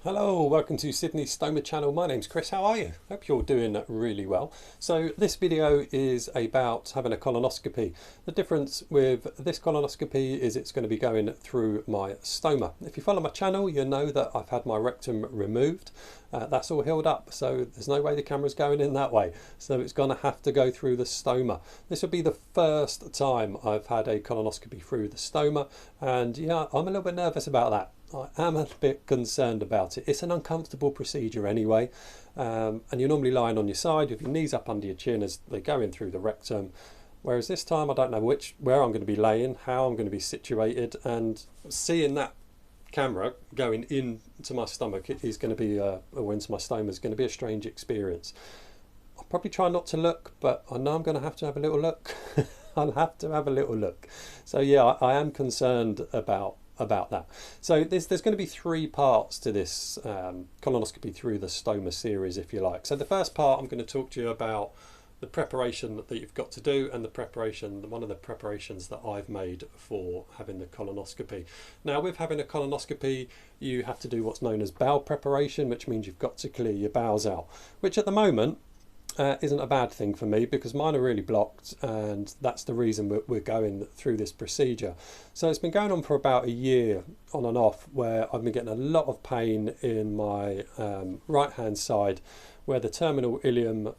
Hello, welcome to Sydney Stoma channel. My name's Chris. How are you? Hope you're doing really well. So this video is about having a colonoscopy. The difference with this colonoscopy is it's going to be going through my stoma. If you follow my channel, you know that I've had my rectum removed. That's all healed up, so there's no way the camera's going in that way. So it's going to have to go through the stoma. This will be the first time I've had a colonoscopy through the stoma, and yeah, I'm a little bit nervous about that. I am a bit concerned about it. It's an uncomfortable procedure anyway, and you're normally lying on your side with your knees up under your chin as they go in through the rectum. Whereas this time I don't know where I'm going to be laying, how I'm going to be situated, and seeing that camera going into my stomach is going to be, or into my stoma, is going to be a strange experience. I'll probably try not to look, but I know I'm going to have a little look. I'll have to have a little look. So yeah, I am concerned about that. So there's going to be three parts to this colonoscopy through the stoma series, if you like. So the first part, I'm going to talk to you about the preparation that you've got to do, and one of the preparations that I've made for having the colonoscopy. Now, with having a colonoscopy, you have to do what's known as bowel preparation, which means you've got to clear your bowels out, which at the moment isn't a bad thing for me because mine are really blocked, and that's the reason we're going through this procedure. So it's been going on for about a year on and off, where I've been getting a lot of pain in my right hand side where the terminal ileum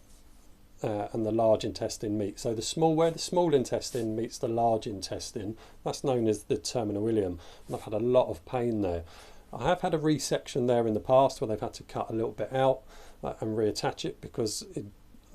and the large intestine meet. So where the small intestine meets the large intestine, that's known as the terminal ileum, and I've had a lot of pain there. I have had a resection there in the past where they've had to cut a little bit out and reattach it because it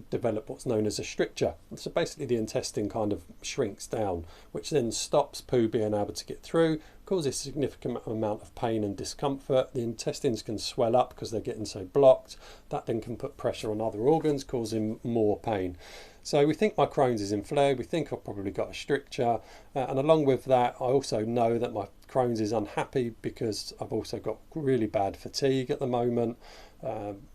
developed what's known as a stricture. So basically the intestine kind of shrinks down, which then stops poo being able to get through, causes a significant amount of pain and discomfort. The intestines can swell up because they're getting so blocked. That then can put pressure on other organs, causing more pain. So we think my Crohn's is inflamed, we think I've probably got a stricture, and along with that I also know that my Crohn's is unhappy because I've also got really bad fatigue at the moment.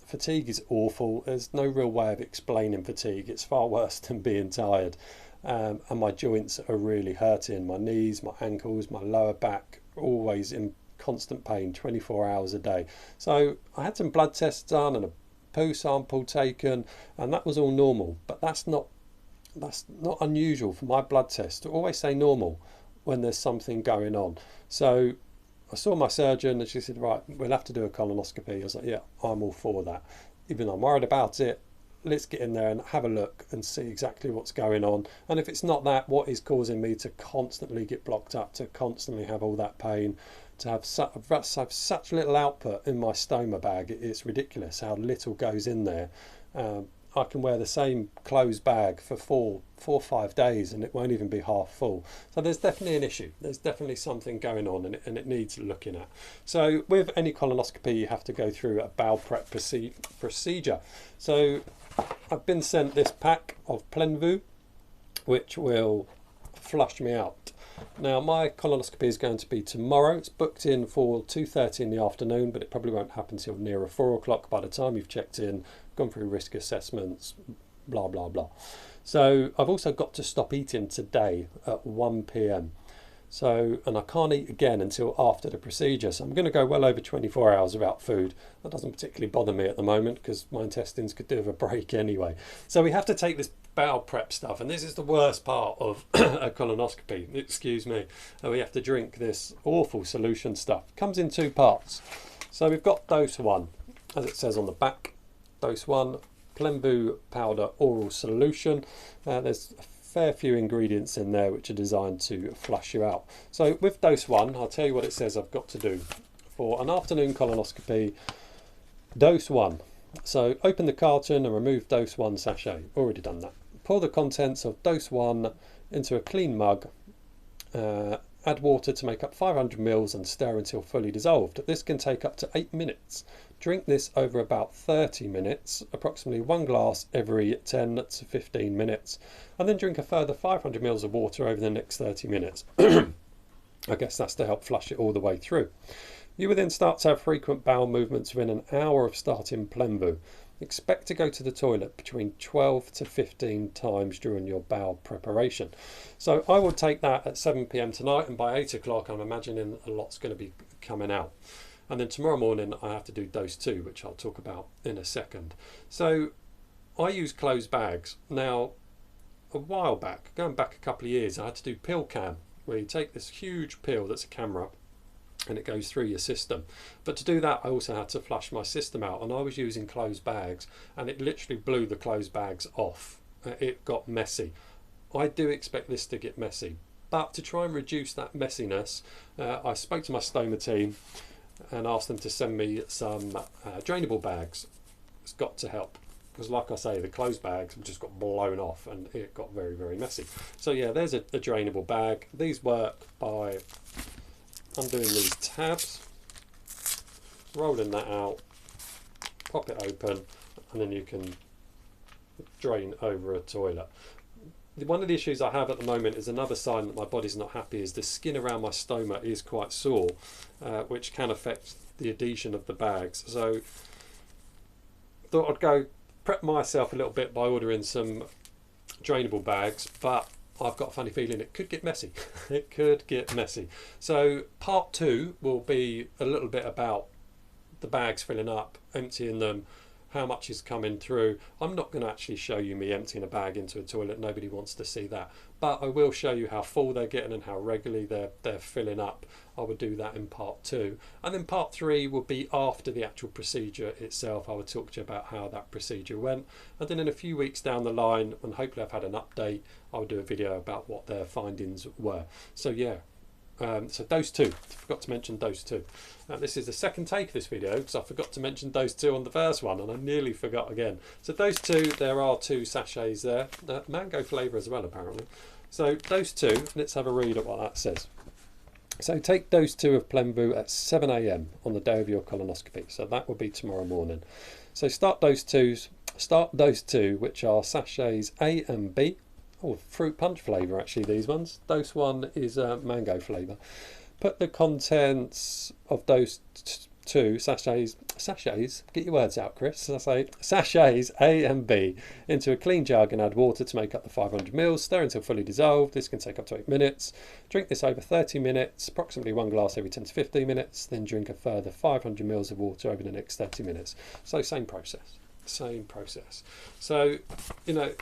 Fatigue is awful. There's no real way of explaining fatigue. It's far worse than being tired, and my joints are really hurting. My knees, my ankles, my lower back, always in constant pain 24 hours a day. So I had some blood tests done and a poo sample taken, and that was all normal, but that's not unusual for my blood test to always say normal when there's something going on. So I saw my surgeon and she said, right, we'll have to do a colonoscopy. I was like, yeah, I'm all for that. Even though I'm worried about it, let's get in there and have a look and see exactly what's going on. And if it's not that, what is causing me to constantly get blocked up, to constantly have all that pain, to have such little output in my stoma bag. It's ridiculous how little goes in there. I can wear the same clothes bag for four or 5 days and it won't even be half full. So there's definitely an issue. There's definitely something going on, and it needs looking at. So with any colonoscopy, you have to go through a bowel prep procedure. So I've been sent this pack of Plenvu, which will flush me out. Now my colonoscopy is going to be tomorrow. It's booked in for 2:30 in the afternoon, but it probably won't happen till nearer 4 o'clock by the time you've checked in, gone through risk assessments, blah blah blah. So I've also got to stop eating today at 1 p.m. So, and I can't eat again until after the procedure. So I'm going to go well over 24 hours without food. That doesn't particularly bother me at the moment because my intestines could do with a break anyway. So we have to take this bowel prep stuff, and this is the worst part of a colonoscopy. Excuse me. We have to drink this awful solution stuff. It comes in two parts. So we've got dose 1, as it says on the back. Dose 1, Plenvu powder oral solution. There's a fair few ingredients in there which are designed to flush you out. So with dose 1, I'll tell you what it says I've got to do for an afternoon colonoscopy. Dose 1. So open the carton and remove dose 1 sachet. Already done that. Pour the contents of dose 1 into a clean mug. Add water to make up 500 ml and stir until fully dissolved. This can take up to 8 minutes. Drink this over about 30 minutes, approximately 1 glass every 10 to 15 minutes, and then drink a further 500 ml of water over the next 30 minutes. I guess that's to help flush it all the way through. You will then start to have frequent bowel movements within an hour of starting Plenvu. Expect to go to the toilet between 12 to 15 times during your bowel preparation. So I will take that at 7 p.m. tonight, and by 8 o'clock I'm imagining a lot's going to be coming out. And then tomorrow morning I have to do dose 2, which I'll talk about in a second. So I use closed bags. Now, a while back, going back a couple of years, I had to do pill cam, where you take this huge pill that's a camera and it goes through your system. But to do that, I also had to flush my system out, and I was using closed bags, and it literally blew the closed bags off. It got messy. I do expect this to get messy, but to try and reduce that messiness, I spoke to my stoma team and asked them to send me some drainable bags. It's got to help, because like I say, the closed bags just got blown off and it got very, very messy. So yeah, there's a drainable bag. These work by undoing these tabs, rolling that out, pop it open, and then you can drain over a toilet. One of the issues I have at the moment is another sign that my body's not happy is the skin around my stoma is quite sore, which can affect the adhesion of the bags. So thought I'd go prep myself a little bit by ordering some drainable bags, but I've got a funny feeling it could get messy. It could get messy. So part 2 will be a little bit about the bags filling up, emptying them, how much is coming through. I'm not going to actually show you me emptying a bag into a toilet. Nobody wants to see that. But I will show you how full they're getting and how regularly they're filling up. I would do that in part 2. And then part 3 will be after the actual procedure itself. I will talk to you about how that procedure went. And then in a few weeks down the line, and hopefully I've had an update, I'll do a video about what their findings were. So yeah. So dose 2, forgot to mention dose 2. This is the second take of this video because I forgot to mention dose 2 on the first one and I nearly forgot again. So dose 2, there are 2 sachets there, mango flavour as well apparently. So dose 2, let's have a read at what that says. So take dose 2 of Plemvu at 7 AM on the day of your colonoscopy. So that will be tomorrow morning. So start dose 2, which are sachets A and B. Oh, fruit punch flavour actually, these ones. Dose 1 is mango flavour. Put the contents of dose 2 sachets, get your words out Chris, sachets A and B into a clean jug and add water to make up the 500 ml. Stir until fully dissolved. This can take up to 8 minutes. Drink this over 30 minutes, approximately 1 glass every 10 to 15 minutes. Then drink a further 500 ml of water over the next 30 minutes. So same process. So, you know,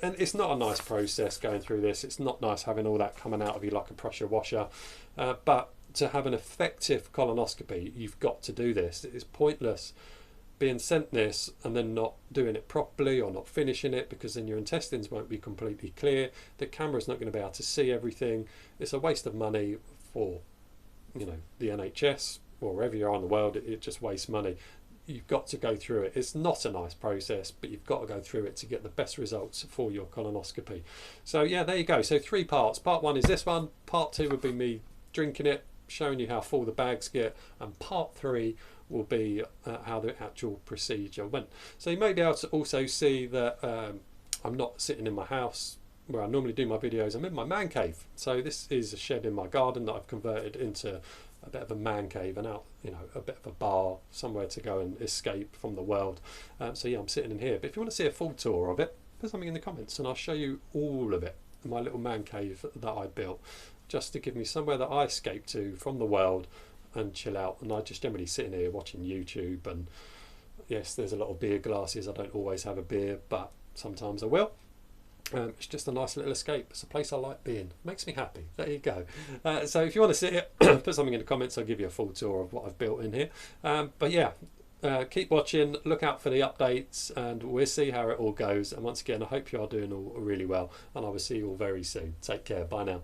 and it's not a nice process going through this. It's not nice having all that coming out of you like a pressure washer. But to have an effective colonoscopy, you've got to do this. It's pointless being sent this and then not doing it properly or not finishing it, because then your intestines won't be completely clear. The camera's not going to be able to see everything. It's a waste of money for, you know, the NHS or wherever you are in the world. It just wastes money. You've got to go through it. It's not a nice process, but you've got to go through it to get the best results for your colonoscopy. So yeah, there you go. So 3 parts. Part 1 is this one. Part 2 would be me drinking it, showing you how full the bags get, and part 3 will be how the actual procedure went. So you may be able to also see that I'm not sitting in my house where I normally do my videos. I'm in my man cave. So this is a shed in my garden that I've converted into a bit of a man cave, and out, you know, a bit of a bar, somewhere to go and escape from the world. So yeah, I'm sitting in here. But if you want to see a full tour of it, put something in the comments and I'll show you all of it. My little man cave that I built, just to give me somewhere that I escape to from the world and chill out. And I just generally sit in here watching YouTube, and yes, there's a lot of beer glasses. I don't always have a beer, but sometimes I will. It's just a nice little escape. It's a place I like being. It makes me happy. There you go. So if you want to see it, put something in the comments. I'll give you a full tour of what I've built in here. But yeah, keep watching. Look out for the updates, and we'll see how it all goes. And once again, I hope you are doing all really well, and I will see you all very soon. Take care. Bye now.